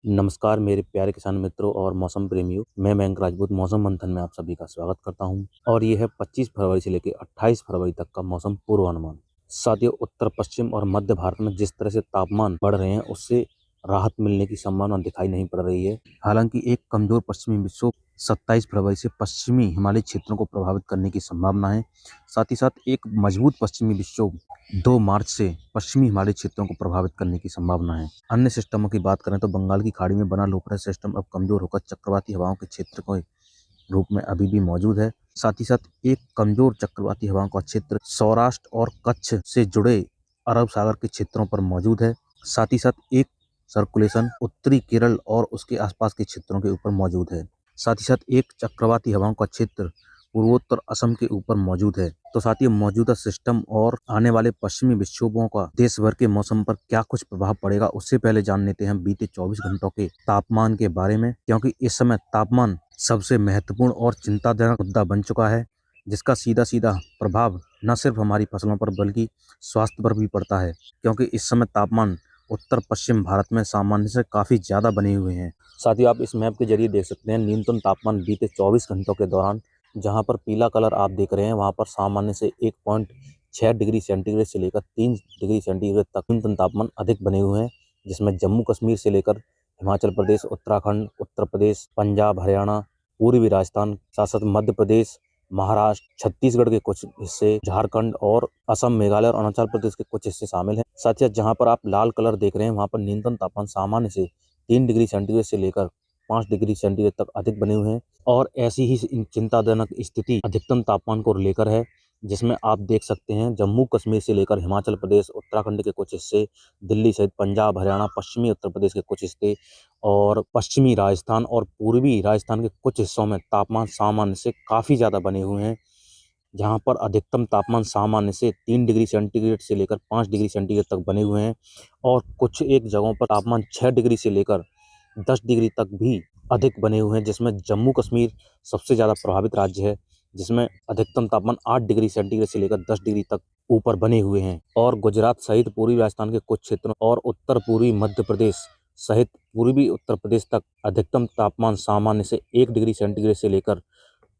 नमस्कार मेरे प्यारे किसान मित्रों और मौसम प्रेमियों। मैं मयंक राजपूत मौसम मंथन में आप सभी का स्वागत करता हूं और ये है 25 फरवरी से लेकर 28 फरवरी तक का मौसम पूर्वानुमान। साथियों, उत्तर पश्चिम और मध्य भारत में जिस तरह से तापमान बढ़ रहे हैं उससे राहत मिलने की संभावना दिखाई नहीं पड़ रही है। हालांकि एक कमजोर पश्चिमी विक्षोभ 27 फरवरी से पश्चिमी हिमालयी क्षेत्रों को प्रभावित करने की संभावना है। साथ ही साथ एक मजबूत पश्चिमी विक्षोभ 2 मार्च से पश्चिमी हिमालयी क्षेत्रों को प्रभावित करने की संभावना है। अन्य सिस्टमों की बात करें तो बंगाल की खाड़ी में बना लो प्रेशर सिस्टम अब कमजोर होकर चक्रवाती हवाओं के क्षेत्र के रूप में अभी भी मौजूद है। साथ ही साथ एक कमजोर चक्रवाती हवाओं का क्षेत्र सौराष्ट्र और कच्छ से जुड़े अरब सागर के क्षेत्रों पर मौजूद है। साथ ही साथ एक सर्कुलेशन उत्तरी केरल और उसके आसपास के क्षेत्रों के ऊपर मौजूद है। साथ ही साथ एक चक्रवाती हवाओं का क्षेत्र पूर्वोत्तर असम के ऊपर मौजूद है। तो साथ ही मौजूदा सिस्टम और आने वाले पश्चिमी विक्षोभों का देश भर के मौसम पर क्या कुछ प्रभाव पड़ेगा उससे पहले जान लेते हैं बीते 24 घंटों के तापमान के बारे में, क्योंकि इस समय तापमान सबसे महत्वपूर्ण और चिंताजनक मुद्दा बन चुका है, जिसका सीधा सीधा प्रभाव न सिर्फ हमारी फसलों पर बल्कि स्वास्थ्य पर भी पड़ता है। क्योंकि इस समय तापमान उत्तर पश्चिम भारत में सामान्य से काफी ज्यादा बने हुए हैं। साथ ही आप इस मैप के जरिए देख सकते हैं न्यूनतम तापमान बीते 24 घंटों के दौरान जहां पर पीला कलर आप देख रहे हैं वहां पर सामान्य से 1.6 डिग्री सेंटीग्रेड से लेकर 3 डिग्री सेंटीग्रेड तक न्यूनतम तापमान अधिक बने हुए हैं, जिसमें जम्मू कश्मीर से लेकर हिमाचल प्रदेश, उत्तराखंड, उत्तर प्रदेश, पंजाब, हरियाणा, पूर्वी राजस्थान, साथ साथ मध्य प्रदेश, महाराष्ट्र, छत्तीसगढ़ के कुछ हिस्से, झारखंड और असम, मेघालय और अरुणाचल प्रदेश के कुछ हिस्से शामिल हैं। साथ ही साथ जहां पर आप लाल कलर देख रहे हैं वहां पर न्यूनतम तापमान सामान्य से 3 डिग्री सेंटीग्रेड से लेकर 5 डिग्री सेंटीग्रेड तक अधिक बने हुए हैं। और ऐसी ही चिंताजनक स्थिति अधिकतम तापमान को लेकर है, जिसमें आप देख सकते हैं जम्मू कश्मीर से लेकर हिमाचल प्रदेश, उत्तराखंड के कुछ हिस्से, दिल्ली सहित पंजाब, हरियाणा, पश्चिमी उत्तर प्रदेश के कुछ हिस्से और पश्चिमी राजस्थान और पूर्वी राजस्थान के कुछ हिस्सों में तापमान सामान्य से काफ़ी ज़्यादा बने हुए हैं, जहां पर अधिकतम तापमान सामान्य से 3 डिग्री सेंटीग्रेड से लेकर 5 डिग्री सेंटीग्रेड तक बने हुए हैं और कुछ एक जगहों पर तापमान 6 डिग्री से लेकर 10 डिग्री तक भी अधिक बने हुए हैं, जिसमें जम्मू कश्मीर सबसे ज़्यादा प्रभावित राज्य है, जिसमें अधिकतम तापमान 8 डिग्री सेंटीग्रेड से लेकर 10 डिग्री तक ऊपर बने हुए हैं। और गुजरात सहित पूर्वी राजस्थान के कुछ क्षेत्रों और उत्तर पूर्वी मध्य प्रदेश सहित पूर्वी उत्तर प्रदेश तक अधिकतम तापमान सामान्य से 1 डिग्री सेंटीग्रेड से लेकर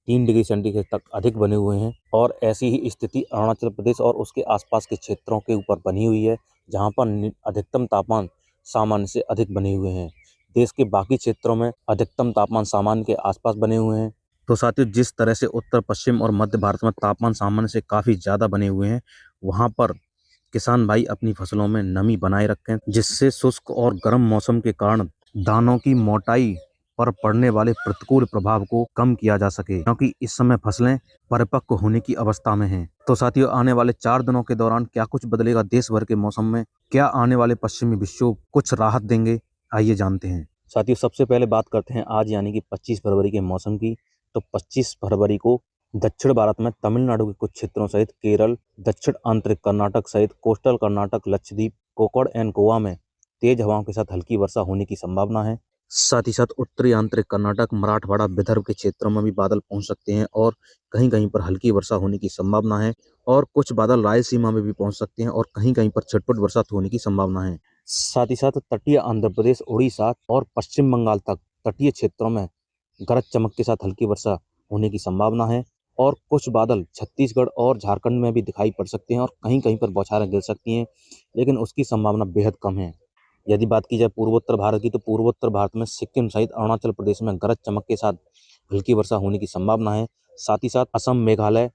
3 डिग्री सेंटीग्रेड तक अधिक बने हुए हैं। और ऐसी ही स्थिति अरुणाचल प्रदेश और उसके आसपास के क्षेत्रों के ऊपर बनी हुई है, जहां पर अधिकतम तापमान सामान्य से अधिक बने हुए हैं। देश के बाकी क्षेत्रों में अधिकतम तापमान सामान्य के आसपास बने हुए हैं। तो साथियों, जिस तरह से उत्तर पश्चिम और मध्य भारत में तापमान सामान्य से काफ़ी ज़्यादा बने हुए हैं, वहाँ पर किसान भाई अपनी फसलों में नमी बनाए रखें, जिससे शुष्क और गर्म मौसम के कारण दानों की मोटाई पर पड़ने वाले प्रतिकूल प्रभाव को कम किया जा सके, क्योंकि इस समय फसलें परिपक्व होने की अवस्था में हैं। तो साथियों, आने वाले 4 दिनों के दौरान क्या कुछ बदलेगा देश भर के मौसम में, क्या आने वाले पश्चिमी विक्षोभ कुछ राहत देंगे, आइए जानते हैं। साथियों, सबसे पहले बात करते हैं आज यानी कि 25 फरवरी के मौसम की। तो 25 फरवरी को दक्षिण भारत में तमिलनाडु के कुछ क्षेत्रों सहित केरल, दक्षिण आंतरिक कर्नाटक सहित कोस्टल कर्नाटक, लक्षद्वीप, कोकण एंड गोवा में तेज हवाओं के साथ हल्की वर्षा होने की संभावना है। साथ ही साथ उत्तरी आंतरिक कर्नाटक, मराठवाड़ा, विदर्भ के क्षेत्रों में भी बादल पहुंच सकते हैं और कहीं कहीं पर हल्की वर्षा होने की संभावना है। और कुछ बादल रायलसीमा में भी पहुंच सकते हैं और कहीं कहीं पर छिटपुट बरसात होने की संभावना है। साथ ही साथ तटीय आंध्र प्रदेश, उड़ीसा और पश्चिम बंगाल तक तटीय क्षेत्रों में गरज चमक के साथ हल्की वर्षा होने की संभावना है। और कुछ बादल छत्तीसगढ़ और झारखंड में भी दिखाई पड़ सकते हैं और कहीं कहीं पर बौछारें गिर सकती हैं, लेकिन उसकी संभावना बेहद कम है। यदि बात की जाए पूर्वोत्तर भारत की, तो पूर्वोत्तर भारत में सिक्किम सहित अरुणाचल प्रदेश में गरज चमक के साथ हल्की वर्षा होने की संभावना है। साथ ही साथ असम, मेघालय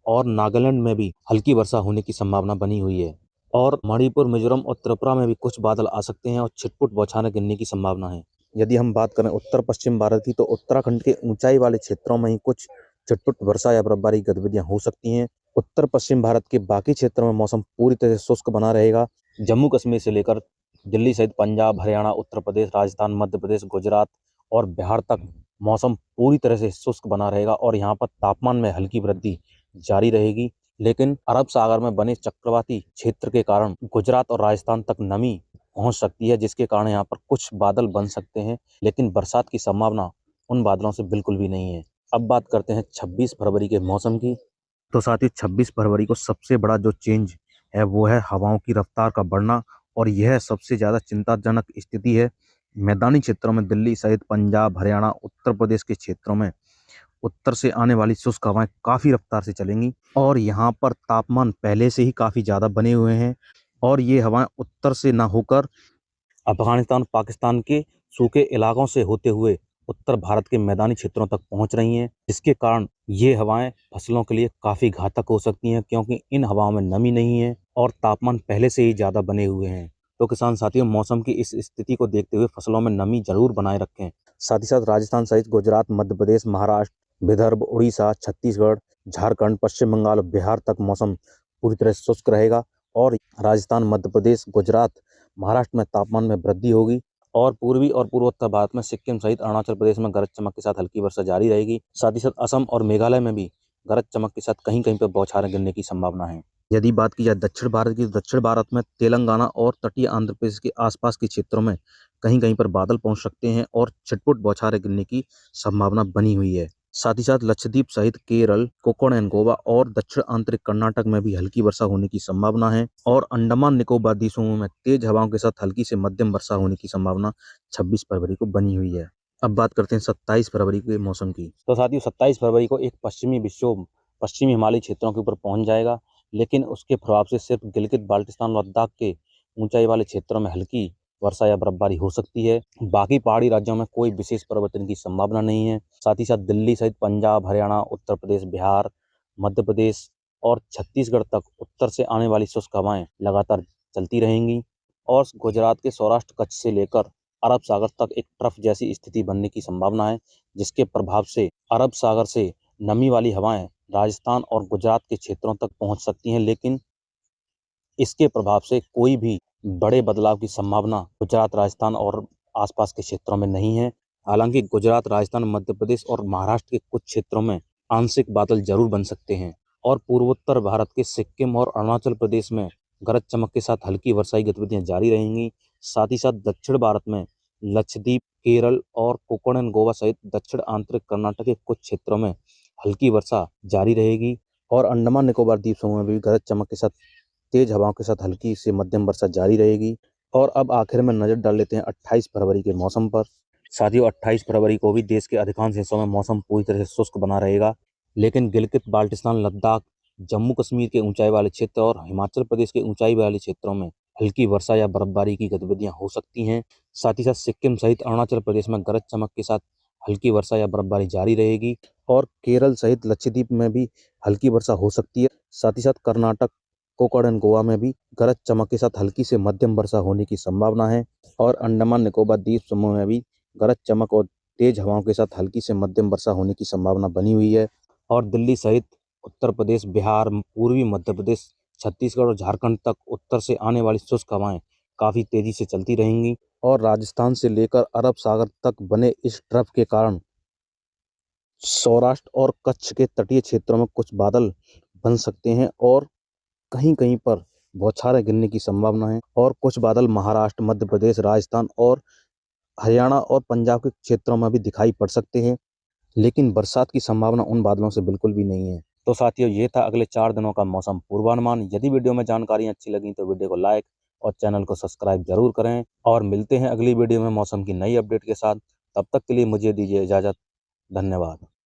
और नागालैंड में भी हल्की वर्षा होने की संभावना बनी हुई है। और मणिपुर, मिजोरम और त्रिपुरा में भी कुछ बादल आ सकते हैं और छिटपुट बौछारें गिरने की संभावना है। यदि हम बात करें उत्तर पश्चिम भारत की, तो उत्तराखंड के ऊंचाई वाले क्षेत्रों में ही कुछ छिटपुट वर्षा या बर्फबारी गतिविधियां हो सकती हैं। उत्तर पश्चिम भारत के बाकी क्षेत्रों में मौसम पूरी तरह से शुष्क बना रहेगा। जम्मू कश्मीर से लेकर दिल्ली सहित पंजाब, हरियाणा, उत्तर प्रदेश, राजस्थान, मध्य प्रदेश, गुजरात और बिहार तक मौसम पूरी तरह से शुष्क बना रहेगा और यहाँ पर तापमान में हल्की वृद्धि जारी रहेगी। लेकिन अरब सागर में बने चक्रवाती क्षेत्र के कारण गुजरात और राजस्थान तक नमी पहुंच सकती है, जिसके कारण यहाँ पर कुछ बादल बन सकते हैं, लेकिन बरसात की संभावना उन बादलों से बिल्कुल भी नहीं है। अब बात करते हैं 26 फरवरी के मौसम की। तो साथ ही 26 फरवरी को सबसे बड़ा जो चेंज है वो है हवाओं की रफ्तार का बढ़ना, और यह सबसे ज़्यादा चिंताजनक स्थिति है, मैदानी क्षेत्रों में दिल्ली सहित पंजाब, हरियाणा, उत्तर प्रदेश के क्षेत्रों में उत्तर से आने वाली शुष्क हवाएं काफ़ी रफ्तार से चलेंगी और यहाँ पर तापमान पहले से ही काफ़ी ज़्यादा बने हुए हैं और ये हवाएं उत्तर से ना होकर अफगानिस्तान, पाकिस्तान के सूखे इलाकों से होते हुए उत्तर भारत के मैदानी क्षेत्रों तक पहुंच रही हैं, जिसके कारण ये हवाएं फसलों के लिए काफ़ी घातक हो सकती हैं क्योंकि इन हवाओं में नमी नहीं है और तापमान पहले से ही ज़्यादा बने हुए हैं। तो किसान साथियों, मौसम की इस स्थिति को देखते हुए फसलों में नमी जरूर बनाए रखें। साथ ही साथ राजस्थान सहित गुजरात, मध्य प्रदेश, महाराष्ट्र, विदर्भ, उड़ीसा, छत्तीसगढ़, झारखंड, पश्चिम बंगाल, बिहार तक मौसम पूरी तरह शुष्क रहेगा और राजस्थान, मध्य प्रदेश, गुजरात, महाराष्ट्र में तापमान में वृद्धि होगी और पूर्वी और पूर्वोत्तर भारत में सिक्किम सहित अरुणाचल प्रदेश में गरज चमक के साथ हल्की वर्षा जारी रहेगी। साथ ही साथ असम और मेघालय में भी गरज चमक के साथ कहीं कहीं पर बौछारें गिरने की संभावना है। यदि बात की जाए दक्षिण भारत की, तो दक्षिण भारत में तेलंगाना और तटीय आंध्र प्रदेश के आसपास के क्षेत्रों में कहीं कहीं पर बादल पहुंच सकते हैं और छिटपुट बौछारें गिरने की संभावना बनी हुई है। साथ ही साथ लक्षद्वीप सहित केरल, कोकण एंड गोवा और दक्षिण आंतरिक कर्नाटक में भी हल्की वर्षा होने की संभावना है और अंडमान निकोबार द्वीप समूह में तेज हवाओं के साथ हल्की से मध्यम वर्षा होने की संभावना 26 फरवरी को बनी हुई है। अब बात करते हैं 27 फरवरी के मौसम की। तो साथियों, 27 फरवरी को एक पश्चिमी विक्षोभ पश्चिमी हिमालयी क्षेत्रों के ऊपर पहुंच जाएगा, लेकिन उसके प्रभाव से सिर्फ गिलगित बाल्टिस्तान लद्दाख के ऊंचाई वाले क्षेत्रों में हल्की वर्षा या बर्फबारी हो सकती है। बाकी पहाड़ी राज्यों में कोई विशेष परिवर्तन की संभावना नहीं है। साथ ही साथ दिल्ली सहित पंजाब, हरियाणा, उत्तर प्रदेश, बिहार, मध्य प्रदेश और छत्तीसगढ़ तक उत्तर से आने वाली शुष्क हवाएं लगातार चलती रहेंगी और गुजरात के सौराष्ट्र, कच्छ से लेकर अरब सागर तक एक ट्रफ जैसी स्थिति बनने की संभावना है, जिसके प्रभाव से अरब सागर से नमी वाली हवाएं राजस्थान और गुजरात के क्षेत्रों तक पहुंच सकती हैं, लेकिन इसके प्रभाव से कोई भी बड़े बदलाव की संभावना गुजरात, राजस्थान और आसपास के क्षेत्रों में नहीं है। हालांकि गुजरात, राजस्थान, मध्य प्रदेश और महाराष्ट्र के कुछ क्षेत्रों में आंशिक बादल जरूर बन सकते हैं और पूर्वोत्तर भारत के सिक्किम और अरुणाचल प्रदेश में गरज चमक के साथ हल्की वर्षाई गतिविधियां जारी रहेंगी। साथ ही साथ दक्षिण भारत में लक्षद्वीप, केरल और कोकण एंड गोवा सहित दक्षिण आंतरिक कर्नाटक के कुछ क्षेत्रों में हल्की वर्षा जारी रहेगी और अंडमान निकोबार द्वीप समूह में भी गरज चमक के साथ तेज हवाओं के साथ हल्की से मध्यम वर्षा जारी रहेगी। और अब आखिर में नजर डाल लेते हैं 28 फरवरी के मौसम पर। साथियों, 28 फरवरी को भी देश के अधिकांश हिस्सों में मौसम पूरी तरह से शुष्क बना रहेगा, लेकिन गिलगित बाल्टिस्तान, लद्दाख, जम्मू कश्मीर के ऊंचाई वाले क्षेत्र और हिमाचल प्रदेश के ऊंचाई वाले क्षेत्रों में हल्की वर्षा या बर्फबारी की गतिविधियां हो सकती हैं। साथ ही साथ सिक्किम सहित अरुणाचल प्रदेश में गरज चमक के साथ हल्की वर्षा या बर्फबारी जारी रहेगी और केरल सहित लक्षद्वीप में भी हल्की वर्षा हो सकती है। साथ ही साथ कर्नाटक, कोकण एंड गोवा में भी गरज चमक के साथ हल्की से मध्यम वर्षा होने की संभावना है और अंडमान निकोबार द्वीप समूह में भी गरज चमक और तेज हवाओं के साथ हल्की से मध्यम वर्षा होने की संभावना बनी हुई है और दिल्ली सहित उत्तर प्रदेश, बिहार, पूर्वी मध्य प्रदेश, छत्तीसगढ़ और झारखंड तक उत्तर से आने वाली शुष्क हवाएं काफी तेजी से चलती रहेंगी और राजस्थान से लेकर अरब सागर तक बने इस ट्रफ के कारण सौराष्ट्र और कच्छ के तटीय क्षेत्रों में कुछ बादल बन सकते हैं और कहीं कहीं पर बौछारें गिरने की संभावना है और कुछ बादल महाराष्ट्र, मध्य प्रदेश, राजस्थान और हरियाणा और पंजाब के क्षेत्रों में भी दिखाई पड़ सकते हैं, लेकिन बरसात की संभावना उन बादलों से बिल्कुल भी नहीं है। तो साथियों, ये था अगले 4 दिनों का मौसम पूर्वानुमान। यदि वीडियो में जानकारी अच्छी लगी तो वीडियो को लाइक और चैनल को सब्सक्राइब जरूर करें और मिलते हैं अगली वीडियो में मौसम की नई अपडेट के साथ। तब तक के लिए मुझे दीजिए इजाजत। धन्यवाद।